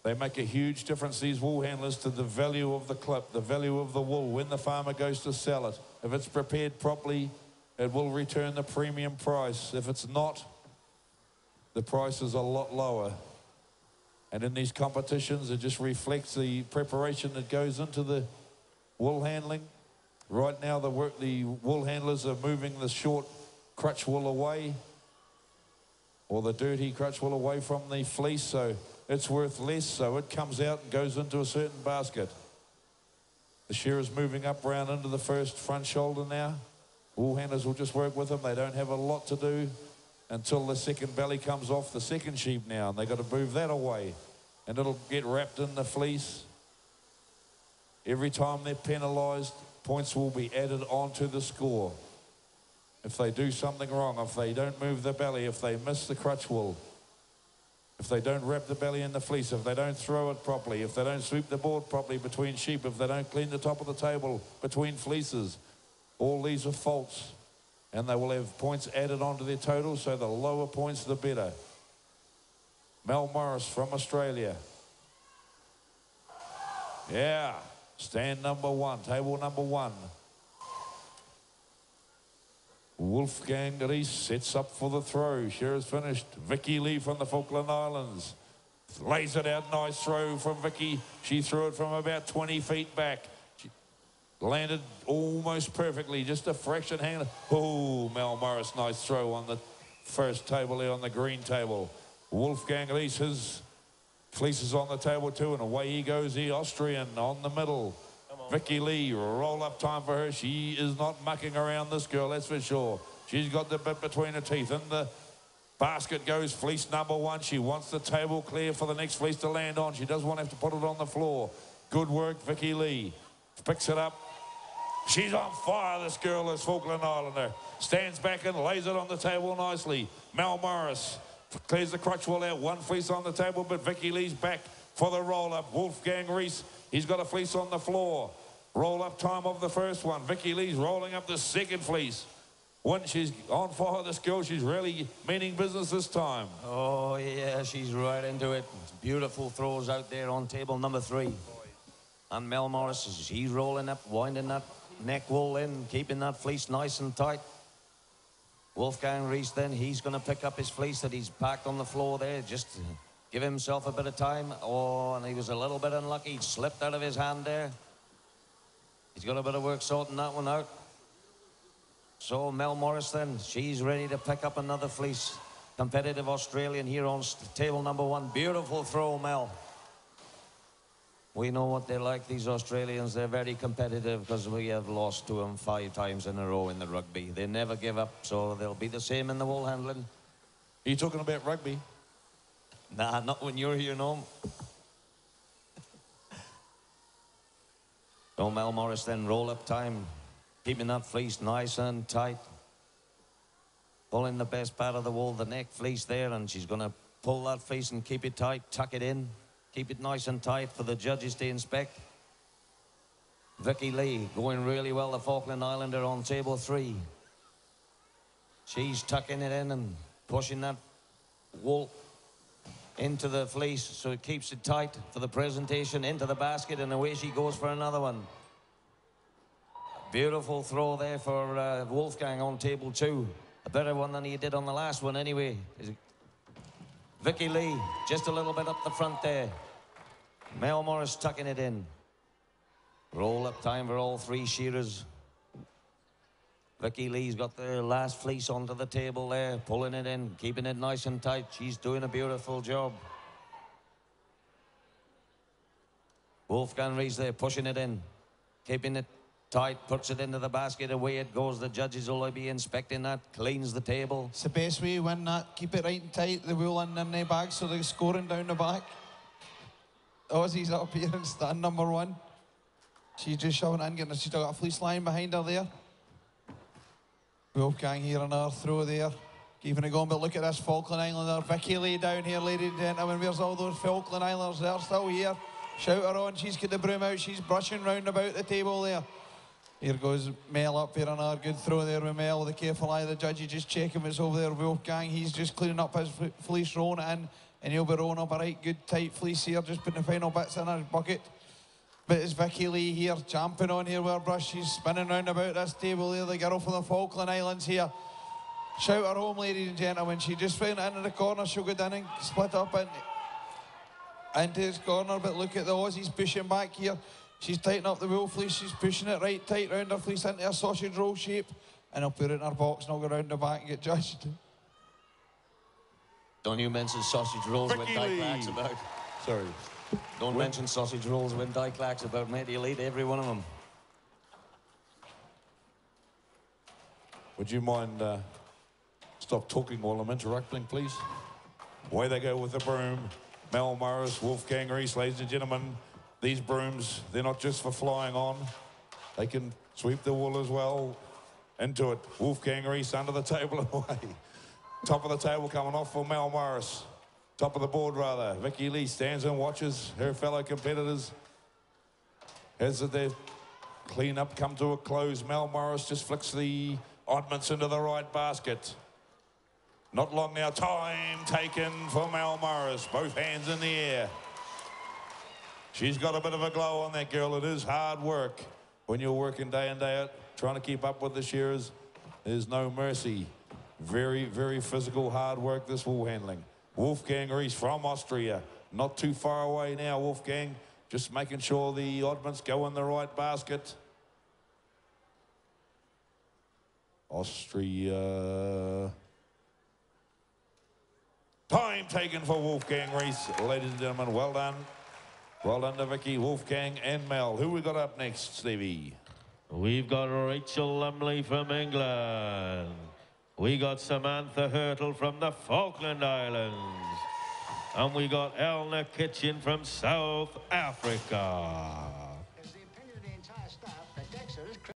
They make a huge difference, these wool handlers, to the value of the clip, the value of the wool when the farmer goes to sell it. If it's prepared properly, it will return the premium price. If it's not, the price is a lot lower. And in these competitions, it just reflects the preparation that goes into the wool handling. Right now, the wool handlers are moving the short crutch wool away, or the dirty crutch wool away from the fleece, so it's worth less, so it comes out and goes into a certain basket. The shearer's moving up round into the first front shoulder now. Wool handlers will just work with them. They don't have a lot to do until the second belly comes off the second sheep now, and they've got to move that away, and it'll get wrapped in the fleece. Every time they're penalised, points will be added onto the score. If they do something wrong, if they don't move the belly, if they miss the crutch wool, if they don't wrap the belly in the fleece, if they don't throw it properly, if they don't sweep the board properly between sheep, if they don't clean the top of the table between fleeces, all these are faults, and they will have points added onto their total, so the lower points, the better. Mel Morris from Australia. Yeah, stand number one, table number one. Wolfgang Rees sets up for the throw. Shears finished. Vicky Lee from the Falkland Islands lays it out. Nice throw from Vicky. She threw it from about 20 feet back. She landed almost perfectly, just a fraction hand. Oh, Mel Morris, nice throw on the first table there on the green table. Wolfgang Rees, his fleece is on the table too, and away he goes, the Austrian on the middle. Vicky Lee, roll up time for her. She is not mucking around, this girl, that's for sure. She's got the bit between her teeth. In the basket goes fleece number one. She wants the table clear for the next fleece to land on. She doesn't want to have to put it on the floor. Good work, Vicky Lee. Picks it up. She's on fire, this girl, this Falkland Islander. Stands back and lays it on the table nicely. Mel Morris clears the crutch wool out. One fleece on the table, but Vicky Lee's back for the roll-up. Wolfgang Rees, he's got a fleece on the floor. Roll-up time of the first one. Vicky Lee's rolling up the second fleece. When she's on fire, this girl, she's really meaning business this time. Oh, yeah, she's right into it. Beautiful throws out there on table number 3. And Mel Morris, she's rolling up, winding that neck wool in, keeping that fleece nice and tight. Wolfgang Rees then, he's going to pick up his fleece that he's packed on the floor there, just to give himself a bit of time. Oh, and he was a little bit unlucky. He slipped out of his hand there. He's got a bit of work sorting that one out. So Mel Morris then, she's ready to pick up another fleece. Competitive Australian here on table number 1. Beautiful throw, Mel. We know what they're like, these Australians. They're very competitive because we have lost to them 5 times in a row in the rugby. They never give up, so they'll be the same in the wool handling. Are you talking about rugby? Nah, not when you're here, no. So Mel Morris then, roll-up time. Keeping that fleece nice and tight. Pulling the best part of the wool, the neck fleece there, and she's going to pull that fleece and keep it tight, tuck it in. Keep it nice and tight for the judges to inspect. Vicky Lee going really well, the Falkland Islander on table 3. She's tucking it in and pushing that wool into the fleece so it keeps it tight for the presentation, into the basket, and away she goes for another one. Beautiful throw there for Wolfgang on table 2. A better one than he did on the last one anyway. Vicky Lee, just a little bit up the front there. Mel Morris tucking it in. Roll-up time for all 3 shearers. Vicky Lee's got the last fleece onto the table there, pulling it in, keeping it nice and tight. She's doing a beautiful job. Wolfgang Rees there, pushing it in, keeping it tight, puts it into the basket, away it goes. The judges will be inspecting that, cleans the table. It's the best way to win that. Keep it right and tight, the wool in the bag, so they're scoring down the back. Aussie's up here and stand number 1. She's just shoving in, she's still got a fleece line behind her there. Wolfgang here on our throw there, keeping it going, but look at this Falkland Islander. Vicky Lee down here, ladies and gentlemen. Where's all those Falkland Islanders? They're still here. Shout her on, she's got the broom out, she's brushing round about the table there. Here goes Mel up here on our good throw there with Mel with a careful eye. The judge, just checking what's over there. Wolfgang, he's just cleaning up his fleece, rolling it in. and he'll be rolling up a right good tight fleece here, just putting the final bits in his bucket. But it's Vicky Lee here, jumping on here with her brush. She's spinning round about this table here, the girl from the Falkland Islands here. Shout her home, ladies and gentlemen. She just went into the corner. She'll go down and split up into his corner. But look at the Aussies pushing back here. She's tightening up the wool fleece. She's pushing it right tight round her fleece into a sausage roll shape. And I'll put it in her box and I'll go round the back and get judged. Don't you mention sausage rolls when Dyke Lack's about. Sorry. Don't mention sausage rolls when Dyke Lack's about, mate. He'll eat every one of them. Would you mind stop talking while I'm interrupting, please? Away they go with the broom. Mel Morris, Wolfgang Rees, ladies and gentlemen. These brooms, they're not just for flying on. They can sweep the wool as well. Into it. Wolfgang Rees under the table and away. Top of the table coming off for Mel Morris. Top of the board, rather. Vicky Lee stands and watches her fellow competitors as their clean-up come to a close. Mel Morris just flicks the oddments into the right basket. Not long now. Time taken for Mel Morris. Both hands in the air. She's got a bit of a glow on that girl. It is hard work when you're working day in, day out, trying to keep up with the shearers. There's no mercy. Very, very physical, hard work, this wool handling. Wolfgang Rees from Austria. Not too far away now, Wolfgang. Just making sure the oddments go in the right basket. Austria. Time taken for Wolfgang Rees. Ladies and gentlemen, well done. Well done to Vicky, Wolfgang and Mel. Who we got up next, Stevie? We've got Rachel Lumley from England. We got Samantha Hurtle from the Falkland Islands. And we got Elna Kitchen from South Africa.